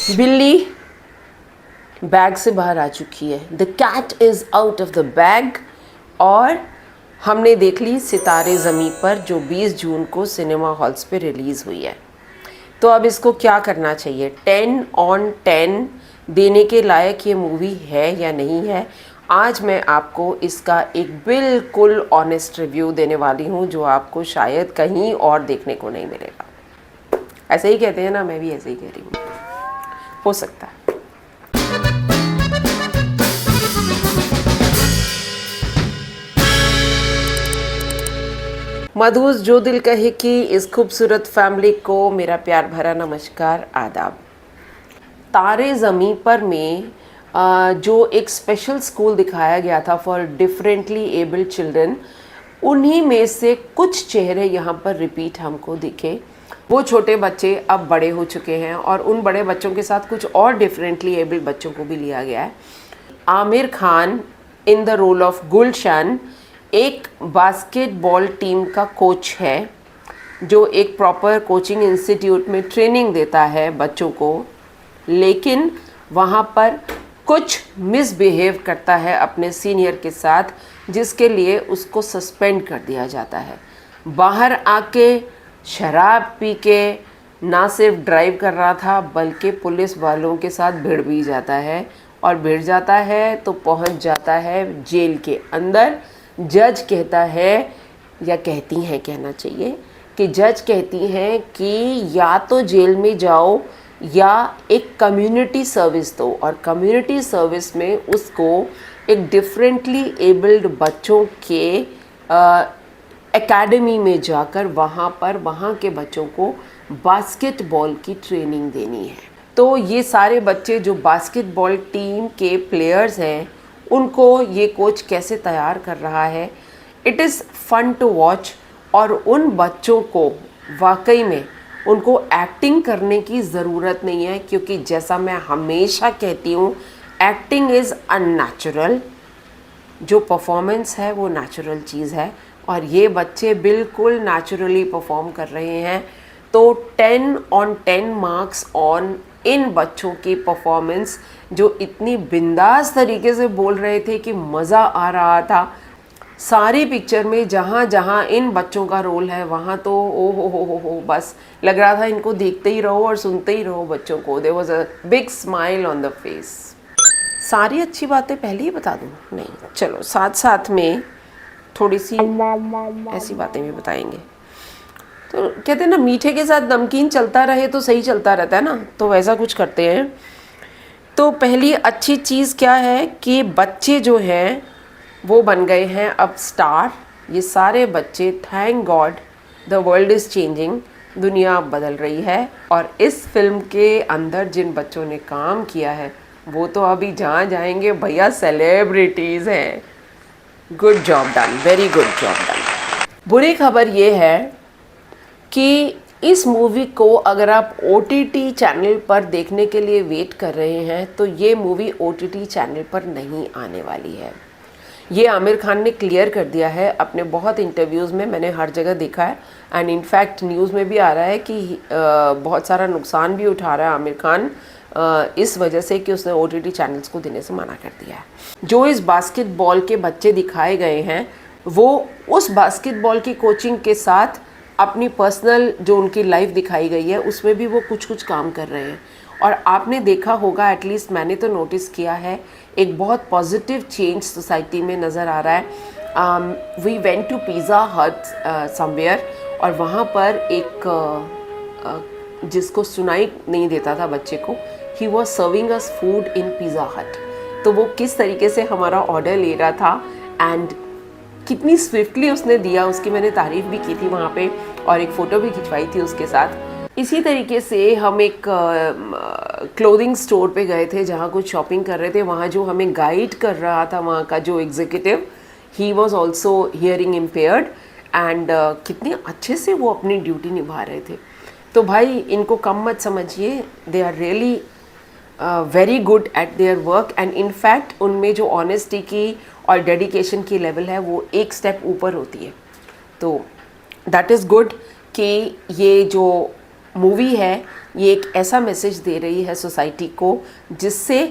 बिल्ली बैग से बाहर आ चुकी है। The cat is out of the bag. और हमने देख ली सितारे ज़मीं पर, जो 20 जून को सिनेमा हॉल्स पे रिलीज़ हुई है। तो अब इसको क्या करना चाहिए? 10/10 देने के लायक ये मूवी है या नहीं है? आज मैं आपको इसका एक बिल्कुल ऑनेस्ट रिव्यू देने वाली हूँ, जो आपको शायद कहीं और देखने को नहीं मिलेगा। ऐसे ही कहते हैं ना, मैं भी ऐसे ही कह रही हूँ, हो सकता है। मधुस जो दिल कहे कि इस खूबसूरत फैमिली को मेरा प्यार भरा नमस्कार, आदाब। तारे ज़मीं पर में जो एक स्पेशल स्कूल दिखाया गया था फॉर डिफरेंटली एबल्ड चिल्ड्रन, उन्हीं में से कुछ चेहरे यहाँ पर रिपीट हमको दिखे। वो छोटे बच्चे अब बड़े हो चुके हैं और उन बड़े बच्चों के साथ कुछ और डिफरेंटली एबल्ड बच्चों को भी लिया गया है। Aamir Khan in the role of Gulshan एक बास्केटबॉल टीम का कोच है, जो एक प्रॉपर कोचिंग इंस्टीट्यूट में ट्रेनिंग देता है बच्चों को, लेकिन वहाँ पर कुछ मिसबिहेव करता है अपने सीनियर के साथ, जिसके लिए उसको सस्पेंड कर दिया जाता है। बाहर आके शराब पी के ना सिर्फ ड्राइव कर रहा था, बल्कि पुलिस वालों के साथ भिड़ भी जाता है, और भिड़ जाता है तो पहुंच जाता है जेल के अंदर। जज कहता है, या कहती हैं, कहना चाहिए कि जज कहती हैं कि या तो जेल में जाओ या एक कम्युनिटी सर्विस दो, और कम्युनिटी सर्विस में उसको एक डिफरेंटली एबल्ड बच्चों के एकेडमी में जाकर वहाँ के बच्चों को बास्केटबॉल की ट्रेनिंग देनी है। तो ये सारे बच्चे जो बास्केटबॉल टीम के प्लेयर्स हैं, उनको ये कोच कैसे तैयार कर रहा है, it is fun to watch. और उन बच्चों को वाकई में उनको एक्टिंग करने की ज़रूरत नहीं है, क्योंकि जैसा मैं हमेशा कहती हूँ, एक्टिंग इज़ अननेचुरल। जो परफॉर्मेंस है वो नेचुरल चीज़ है, और ये बच्चे बिल्कुल नेचुरली परफॉर्म कर रहे हैं। तो 10/10 मार्क्स ऑन इन बच्चों की परफॉर्मेंस, जो इतनी बिंदास तरीके से बोल रहे थे कि मज़ा आ रहा था। सारी पिक्चर में जहाँ जहाँ इन बच्चों का रोल है, वहाँ तो ओ हो, बस लग रहा था इनको देखते ही रहो और सुनते ही रहो बच्चों को। There was a big smile on the face. सारी अच्छी बातें पहले ही बता दूँ? नहीं, चलो साथ साथ में थोड़ी सी ऐसी बातें भी बताएंगे। तो कहते हैं ना, मीठे के साथ नमकीन चलता रहे तो सही चलता रहता है ना, तो वैसा कुछ करते हैं। तो पहली अच्छी चीज़ क्या है कि बच्चे जो हैं वो बन गए हैं अब स्टार। ये सारे बच्चे, thank God, the world is changing, दुनिया अब बदल रही है। और इस फिल्म के अंदर जिन बच्चों ने काम किया है, वो तो अभी जहाँ जाएंगे भैया सेलिब्रिटीज़ हैं। Good job done, very good job done. बुरी खबर ये है कि इस मूवी को अगर आप OTT चैनल पर देखने के लिए वेट कर रहे हैं, तो ये मूवी OTT चैनल पर नहीं आने वाली है। ये आमिर खान ने क्लियर कर दिया है अपने बहुत इंटरव्यूज़ में, मैंने हर जगह देखा है। एंड इनफैक्ट न्यूज़ में भी आ रहा है कि बहुत सारा नुकसान भी उठा रहा है आमिर खान इस वजह से कि उसने OTT चैनल्स को देने से मना कर दिया है। जो इस बास्केटबॉल के बच्चे दिखाए गए हैं, वो उस बास्केटबॉल की कोचिंग के साथ अपनी पर्सनल जो उनकी लाइफ दिखाई गई है, उसमें भी वो कुछ काम कर रहे हैं। और आपने देखा होगा, एटलीस्ट मैंने तो नोटिस किया है, एक बहुत पॉजिटिव चेंज सोसाइटी में नज़र आ रहा है। वी वेंट टू पिज़्ज़ा हट समवेयर, और वहाँ पर एक जिसको सुनाई नहीं देता था बच्चे को, he was serving us food in pizza हट। तो वो किस तरीके से हमारा ऑर्डर ले रहा था एंड कितनी स्विफ्टली उसने दिया, उसकी मैंने तारीफ़ भी की थी वहाँ पे, और एक फ़ोटो भी खिंचवाई थी उसके साथ। इसी तरीके से हम एक क्लोथिंग स्टोर पे गए थे जहाँ कुछ शॉपिंग कर रहे थे। वहाँ जो हमें गाइड कर रहा था, वहाँ का जो executive, he was also hearing impaired, and कितने अच्छे से वो अपनी ड्यूटी निभा रहे थे। तो भाई इनको कम मत समझिए, they are really very good at their work, and in fact उनमें जो ऑनेस्टी की और डेडिकेशन की लेवल है वो एक स्टेप ऊपर होती है। तो दैट इज़ गुड कि ये जो मूवी है ये एक ऐसा मैसेज दे रही है सोसाइटी को जिससे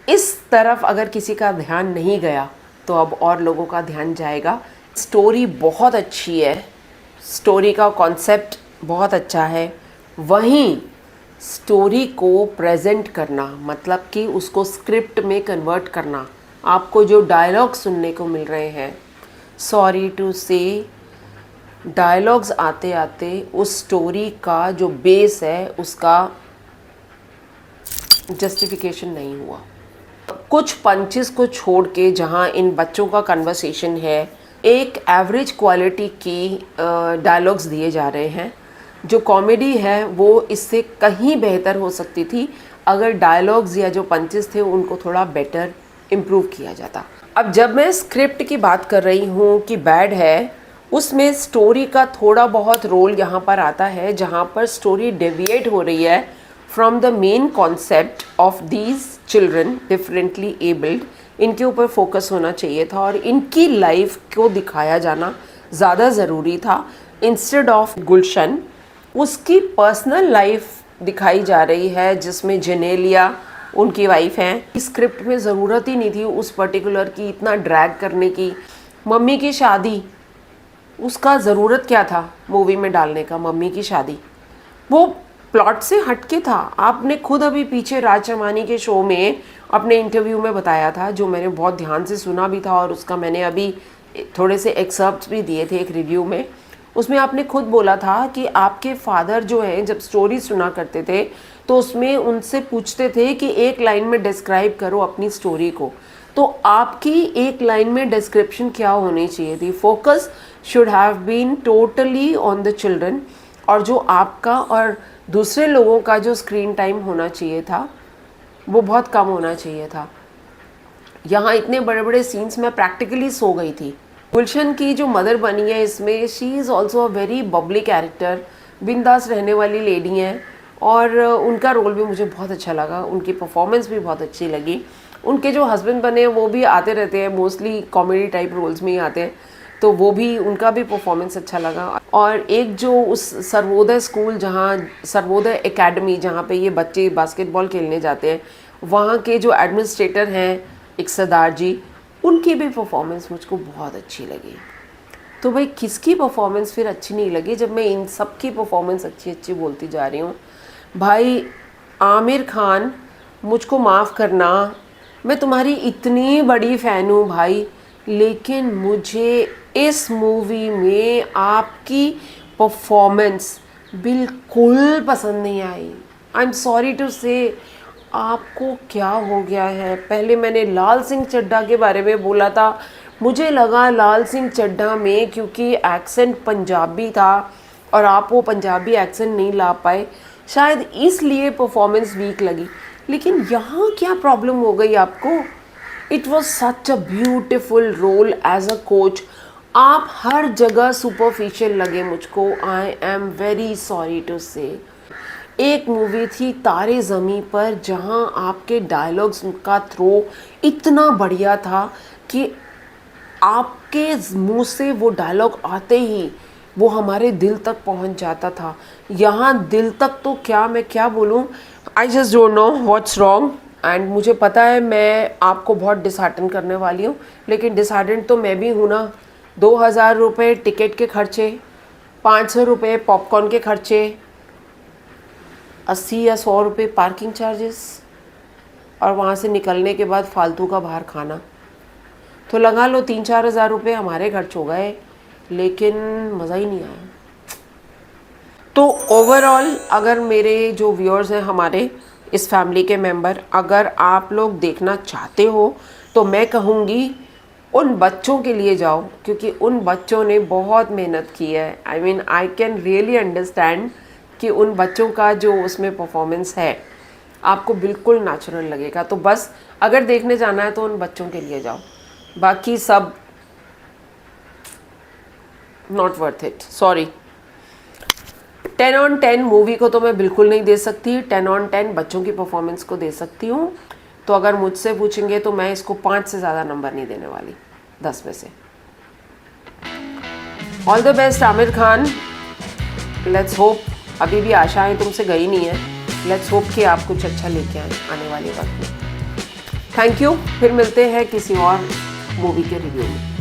इस तरफ अगर किसी का ध्यान नहीं गया तो अब और लोगों का ध्यान जाएगा। स्टोरी बहुत अच्छी है, स्टोरी का कॉन्सेप्ट बहुत अच्छा है, वहीं स्टोरी को प्रेजेंट करना मतलब कि उसको स्क्रिप्ट में कन्वर्ट करना, आपको जो डायलॉग सुनने को मिल रहे हैं, सॉरी टू से डायलॉग्स आते आते उस स्टोरी का जो बेस है उसका जस्टिफिकेशन नहीं हुआ। कुछ पंचेस को छोड़ के जहाँ इन बच्चों का कन्वर्सेशन है, एक एवरेज क्वालिटी की डायलॉग्स दिए जा रहे हैं। जो कॉमेडी है वो इससे कहीं बेहतर हो सकती थी अगर डायलॉग्स या जो पंचेस थे उनको थोड़ा बेटर इम्प्रूव किया जाता। अब जब मैं स्क्रिप्ट की बात कर रही हूँ कि बैड है, उसमें स्टोरी का थोड़ा बहुत रोल यहाँ पर आता है जहाँ पर स्टोरी डेविएट हो रही है from the main concept of these children differently abled. इनके ऊपर फोकस होना चाहिए था और इनकी लाइफ को दिखाया जाना ज़्यादा ज़रूरी था। इंस्टेड ऑफ गुलशन उसकी पर्सनल लाइफ दिखाई जा रही है जिसमें जेनेलिया उनकी वाइफ हैं। स्क्रिप्ट में ज़रूरत ही नहीं थी उस पर्टिकुलर की इतना ड्रैग करने की। मम्मी की शादी, उसका ज़रूरत क्या था मूवी में डालने का? मम्मी की शादी वो प्लॉट से हटके था। आपने खुद अभी पीछे राज शर्मानी के शो में अपने इंटरव्यू में बताया था, जो मैंने बहुत ध्यान से सुना भी था और उसका मैंने अभी थोड़े से एक्सर्प्ट्स भी दिए थे एक रिव्यू में। उसमें आपने खुद बोला था कि आपके फादर जो हैं जब स्टोरी सुना करते थे तो उसमें उनसे पूछते थे कि एक लाइन में डिस्क्राइब करो अपनी स्टोरी को। तो आपकी एक लाइन में डिस्क्रिप्शन क्या होनी चाहिए थी? Focus should have been totally on the children, और जो आपका और दूसरे लोगों का जो स्क्रीन टाइम होना चाहिए था वो बहुत कम होना चाहिए था। यहाँ इतने बड़े बड़े सीन्स में प्रैक्टिकली सो गई थी। गुलशन की जो मदर बनी है इसमें, she is also a very Babli character, बिंदास रहने वाली लेडी हैं और उनका रोल भी मुझे बहुत अच्छा लगा, उनकी परफॉर्मेंस भी बहुत अच्छी लगी। उनके जो हस्बैंड बने हैं वो भी आते रहते हैं, मोस्टली कॉमेडी टाइप रोल्स में ही आते हैं, तो वो भी उनका भी परफॉर्मेंस अच्छा लगा। और एक जो उस सर्वोदय स्कूल जहाँ सर्वोदय एकेडमी जहाँ पे ये बच्चे बास्केटबॉल खेलने जाते हैं, वहाँ के जो एडमिनिस्ट्रेटर हैं एक सरदार जी, उनकी भी परफॉर्मेंस मुझको बहुत अच्छी लगी। तो भाई किसकी परफॉर्मेंस फिर अच्छी नहीं लगी जब मैं इन सब की परफॉर्मेंस अच्छी अच्छी बोलती जा रही हूँ। भाई आमिर खान, मुझको माफ़ करना, मैं तुम्हारी इतनी बड़ी फ़ैन हूँ भाई, लेकिन मुझे इस मूवी में आपकी परफॉर्मेंस बिल्कुल पसंद नहीं आई। आई एम सॉरी टू से, आपको क्या हो गया है? पहले मैंने लाल सिंह चड्ढा के बारे में बोला था, मुझे लगा लाल सिंह चड्ढा में क्योंकि एक्सेंट पंजाबी था और आप वो पंजाबी एक्सेंट नहीं ला पाए, शायद इसलिए परफॉर्मेंस वीक लगी। लेकिन यहाँ क्या प्रॉब्लम हो गई आपको? It was such a beautiful role as a coach. आप हर जगह सुपरफिशियल लगे मुझको। I am very sorry to say. एक मूवी थी तारे ज़मीं पर जहाँ आपके डायलॉग्स का थ्रो इतना बढ़िया था कि आपके मुंह से वो डायलॉग आते ही वो हमारे दिल तक पहुंच जाता था। यहाँ दिल तक तो क्या, मैं क्या बोलूँ, I just don't know what's wrong. And मुझे पता है मैं आपको बहुत डिसहार्टन करने वाली हूँ, लेकिन डिसहार्टन तो मैं भी हूँ ना। 2000 रुपये टिकट के खर्चे, 500 रुपये पॉपकॉर्न के खर्चे, 80 या 100 रुपये पार्किंग चार्जेस, और वहाँ से निकलने के बाद फालतू का बाहर खाना, तो लगा लो 3-4 हज़ार रुपये हमारे खर्च हो गए, लेकिन मज़ा ही नहीं आया। तो ओवरऑल अगर मेरे जो व्यूअर्स हैं, हमारे इस फैमिली के मेंबर, अगर आप लोग देखना चाहते हो तो मैं कहूँगी उन बच्चों के लिए जाओ, क्योंकि उन बच्चों ने बहुत मेहनत की है। I mean I can really understand कि उन बच्चों का जो उसमें परफॉर्मेंस है आपको बिल्कुल नेचुरल लगेगा। तो बस अगर देखने जाना है तो उन बच्चों के लिए जाओ, बाकी सब not worth it, sorry. 10 on 10 movie को तो मैं बिल्कुल नहीं दे सकती, 10 on 10 बच्चों की परफॉर्मेंस को दे सकती हूँ। तो अगर मुझसे पूछेंगे तो मैं इसको 5 से ज़्यादा नंबर नहीं देने वाली 10 में से। All the best Aamir Khan, let's hope अभी भी आशाएं तुमसे गई नहीं है। लेट्स होप कि आप कुछ अच्छा लेके आए आने वाले वक्त में। थैंक यू, फिर मिलते हैं किसी और मूवी के रिव्यू में।